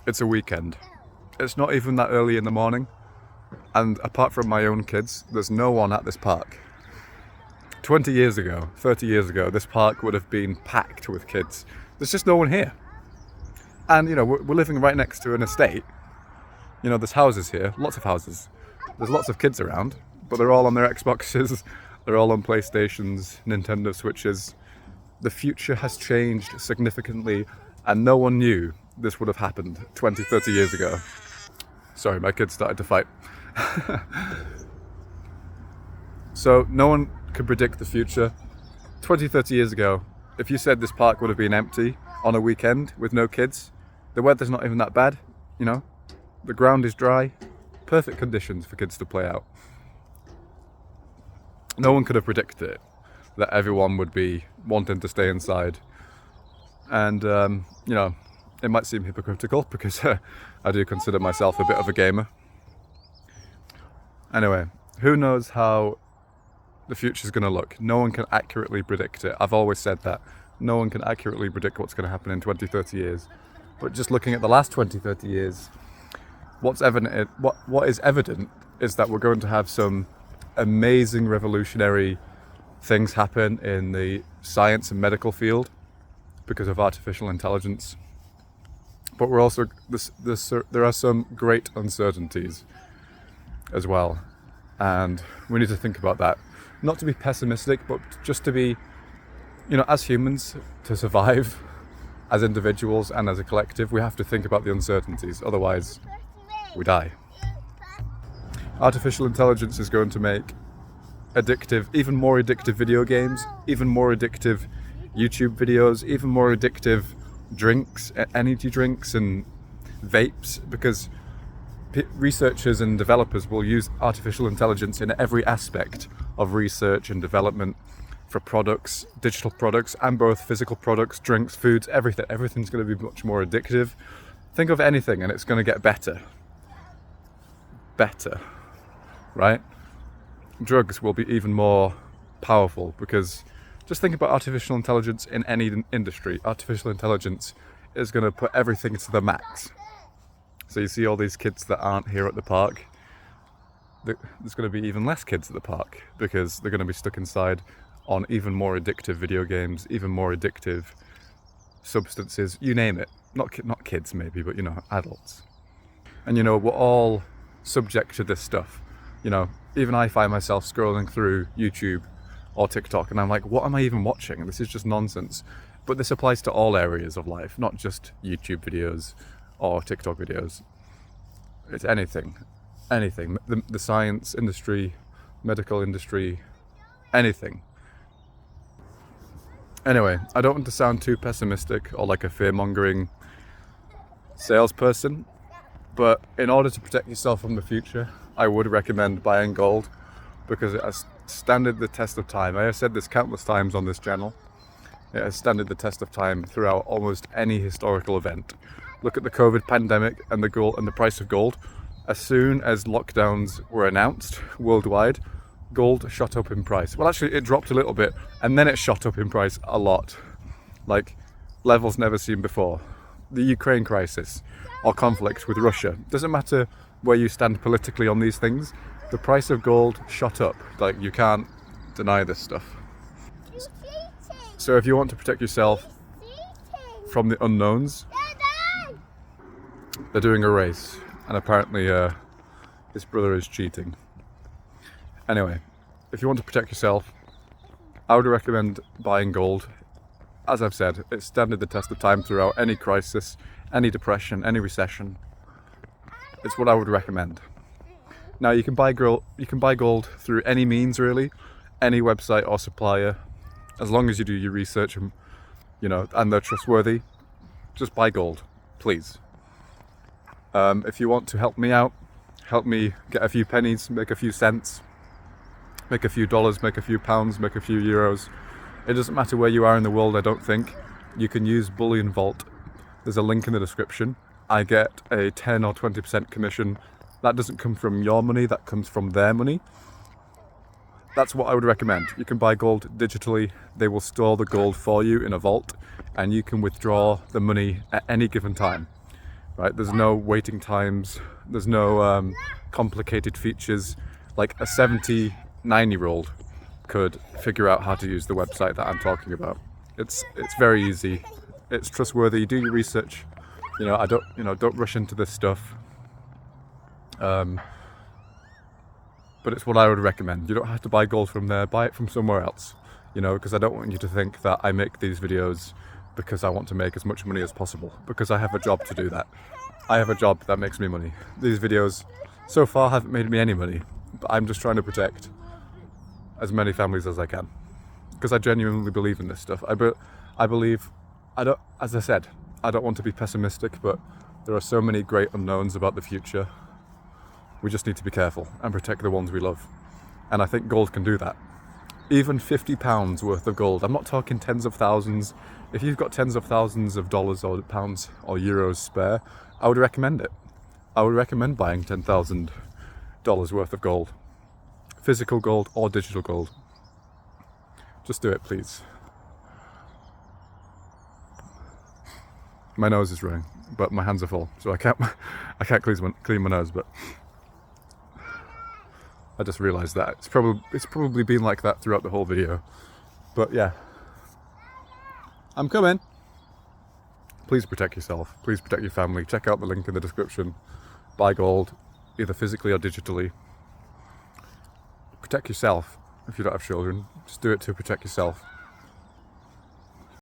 It's a weekend. It's not even that early in the morning, and apart from my own kids, there's no one at this park. 20 years ago, 30 years ago, this park would have been packed with kids. There's just no one here. And, you know, we're living right next to an estate. You know, there's houses here, lots of houses. There's lots of kids around, but they're all on their Xboxes, they're all on PlayStations, Nintendo Switches. The future has changed significantly, and no one knew this would have happened 20, 30 years ago. Sorry, my kids started to fight. So no one could predict the future. 20, 30 years ago, if you said this park would have been empty on a weekend with no kids, the weather's not even that bad, you know? The ground is dry, perfect conditions for kids to play out. No one could have predicted it, that everyone would be wanting to stay inside. And, you know, it might seem hypocritical because I do consider myself a bit of a gamer. Anyway, who knows how the future's going to look? No one can accurately predict it. I've always said that. No one can accurately predict what's going to happen in 20, 30 years. But just looking at the last 20, 30 years, what is evident is that we're going to have some amazing revolutionary things happen in the science and medical field because of artificial intelligence. But we're also there are some great uncertainties as well, and we need to think about that. Not to be pessimistic, but just to be, you know, as humans, to survive as individuals and as a collective, we have to think about the uncertainties. Otherwise, we die. Artificial intelligence is going to make even more addictive video games, even more addictive YouTube videos, even more addictive drinks, energy drinks and vapes, because researchers and developers will use artificial intelligence in every aspect of research and development for products, digital products, and both physical products, drinks, foods, everything. Everything's going to be much more addictive. Think of anything and it's going to get better. Better, right? Drugs will be even more powerful, because just think about artificial intelligence in any industry. Artificial intelligence is going to put everything to the max. So you see all these kids that aren't here at the park, there's going to be even less kids at the park because they're going to be stuck inside on even more addictive video games, even more addictive substances, you name it. Not kids maybe, but, you know, adults. And, you know, we're all subject to this stuff. You know, even I find myself scrolling through YouTube or TikTok and I'm like, what am I even watching? This is just nonsense. But this applies to all areas of life, not just YouTube videos or TikTok videos. It's anything. The science industry, medical industry, anything. Anyway, I don't want to sound too pessimistic or like a fear-mongering salesperson, but in order to protect yourself from the future, I would recommend buying gold because it has standed the test of time. I have said this countless times on this channel. It has standed the test of time throughout almost any historical event. Look at the COVID pandemic and the price of gold. As soon as lockdowns were announced worldwide, gold shot up in price. Well, actually, it dropped a little bit, and then it shot up in price a lot. Like, levels never seen before. The Ukraine crisis or conflict with Russia. Doesn't matter where you stand politically on these things, the price of gold shot up. Like, you can't deny this stuff. So if you want to protect yourself from the unknowns, they're doing a race, and apparently his brother is cheating. Anyway, if you want to protect yourself, I would recommend buying gold. As I've said, it's standed the test of time throughout any crisis, any depression, any recession. It's what I would recommend. Now you can buy gold through any means, really, any website or supplier, as long as you do your research and, you know, and they're trustworthy. Just buy gold, please. If you want to help me out, help me get a few pennies, make a few cents, make a few dollars, make a few pounds, make a few euros. It doesn't matter where you are in the world, I don't think. You can use Bullion Vault. There's a link in the description. I get a 10 or 20% commission. That doesn't come from your money, that comes from their money. That's what I would recommend. You can buy gold digitally. They will store the gold for you in a vault, and you can withdraw the money at any given time. right? There's no waiting times, there's no complicated features. Like a 79-year-old could figure out how to use the website that I'm talking about. It's very easy, it's trustworthy. Do your research. Don't rush into this stuff. But it's what I would recommend. You don't have to buy gold from there, buy it from somewhere else. Because I don't want you to think that I make these videos because I want to make as much money as possible, because I have a job to do that. I have a job that makes me money. These videos so far haven't made me any money, but I'm just trying to protect as many families as I can, because I genuinely believe in this stuff. I believe, as I said, I don't want to be pessimistic, but there are so many great unknowns about the future. We just need to be careful and protect the ones we love. And I think gold can do that. Even £50 worth of gold. I'm not talking tens of thousands. If you've got tens of thousands of dollars or pounds or euros spare, I would recommend it. I would recommend buying $10,000 worth of gold. Physical gold or digital gold. Just do it, please. My nose is running, but my hands are full, so I can't clean my nose, but I just realised that. It's probably been like that throughout the whole video. But yeah. I'm coming. Please protect yourself. Please protect your family. Check out the link in the description. Buy gold, either physically or digitally. Protect yourself if you don't have children. Just do it to protect yourself.